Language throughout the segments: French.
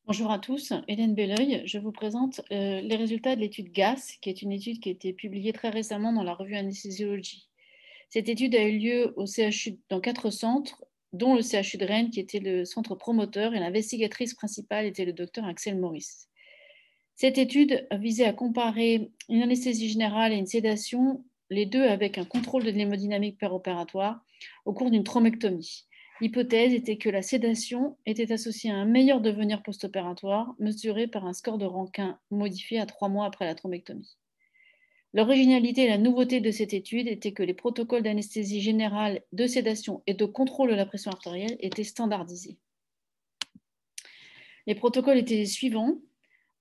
Bonjour à tous, Hélène Belleuil. Je vous présente les résultats de l'étude GAS, qui est une étude qui a été publiée très récemment dans la revue Anesthésiologie. Cette étude a eu lieu au CHU dans 4 centres, dont le CHU de Rennes, qui était le centre promoteur, et l'investigatrice principale était le docteur Axel Maurice. Cette étude visait à comparer une anesthésie générale et une sédation, les deux avec un contrôle de l'hémodynamique péropératoire au cours d'une thrombectomie. L'hypothèse était que la sédation était associée à un meilleur devenir post-opératoire, mesuré par un score de Rankin modifié à 3 mois après la thrombectomie. L'originalité et la nouveauté de cette étude était que les protocoles d'anesthésie générale, de sédation et de contrôle de la pression artérielle étaient standardisés. Les protocoles étaient les suivants.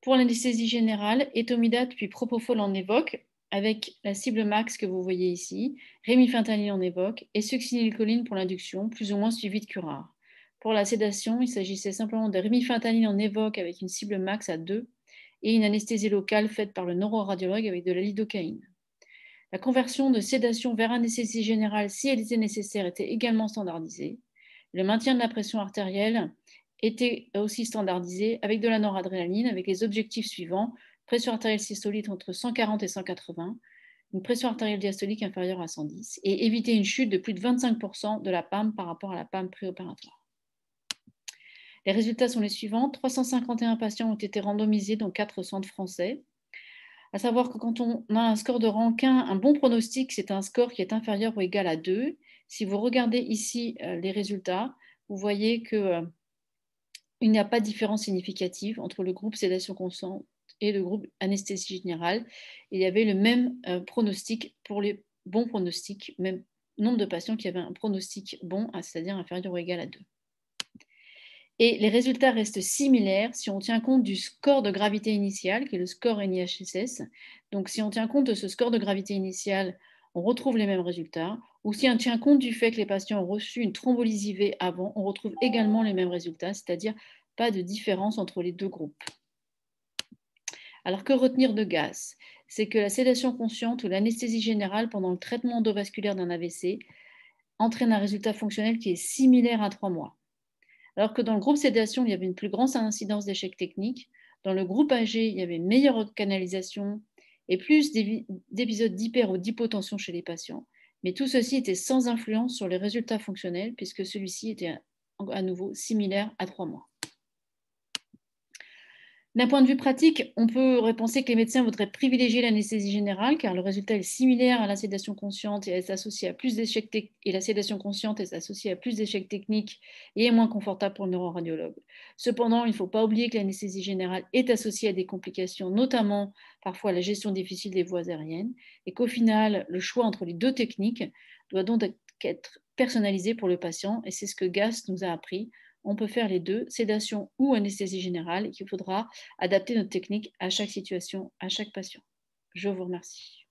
Pour l'anesthésie générale, étomidate puis propofol en évoque, avec la cible max que vous voyez ici, rémifentanil en évoque et succinylcholine pour l'induction, plus ou moins suivi de curare. Pour la sédation, il s'agissait simplement de rémifentanil en évoque avec une cible max à 2 et une anesthésie locale faite par le neuroradiologue avec de la lidocaïne. La conversion de sédation vers anesthésie générale, si elle était nécessaire, était également standardisée. Le maintien de la pression artérielle était aussi standardisé avec de la noradrénaline, avec les objectifs suivants: pression artérielle systolique entre 140 et 180, une pression artérielle diastolique inférieure à 110, et éviter une chute de plus de 25% de la PAM par rapport à la PAM préopératoire. Les résultats sont les suivants. 351 patients ont été randomisés dans 4 centres français. À savoir que quand on a un score de Rankin, un bon pronostic, c'est un score qui est inférieur ou égal à 2. Si vous regardez ici les résultats, vous voyez qu'il n'y a pas de différence significative entre le groupe sédation constante et le groupe anesthésie générale. Il y avait le même pronostic pour les bons pronostics, même nombre de patients qui avaient un pronostic bon, c'est-à-dire inférieur ou égal à 2. Et les résultats restent similaires si on tient compte du score de gravité initial, qui est le score NIHSS. Donc, si on tient compte de ce score de gravité initial, on retrouve les mêmes résultats. Ou si on tient compte du fait que les patients ont reçu une thrombolyse IV avant, on retrouve également les mêmes résultats, c'est-à-dire pas de différence entre les deux groupes. Alors, que retenir de GAS? C'est que la sédation consciente ou l'anesthésie générale pendant le traitement endovasculaire d'un AVC entraîne un résultat fonctionnel qui est similaire à 3 mois. Alors que dans le groupe sédation, il y avait une plus grande incidence d'échecs techniques. Dans le groupe AG, il y avait une meilleure canalisation et plus d'épisodes d'hyper ou d'hypotension chez les patients. Mais tout ceci était sans influence sur les résultats fonctionnels, puisque celui-ci était à nouveau similaire à 3 mois. D'un point de vue pratique, on peut penser que les médecins voudraient privilégier l'anesthésie générale car le résultat est similaire à la sédation consciente et est associé à plus d'échecs et la sédation consciente est associée à plus d'échecs techniques et est moins confortable pour le neuroradiologue. Cependant, il ne faut pas oublier que l'anesthésie générale est associée à des complications, notamment parfois à la gestion difficile des voies aériennes, et qu'au final, le choix entre les deux techniques doit donc être personnalisé pour le patient, et c'est ce que GAS nous a appris. On peut faire les deux, sédation ou anesthésie générale, et qu'il faudra adapter notre technique à chaque situation, à chaque patient. Je vous remercie.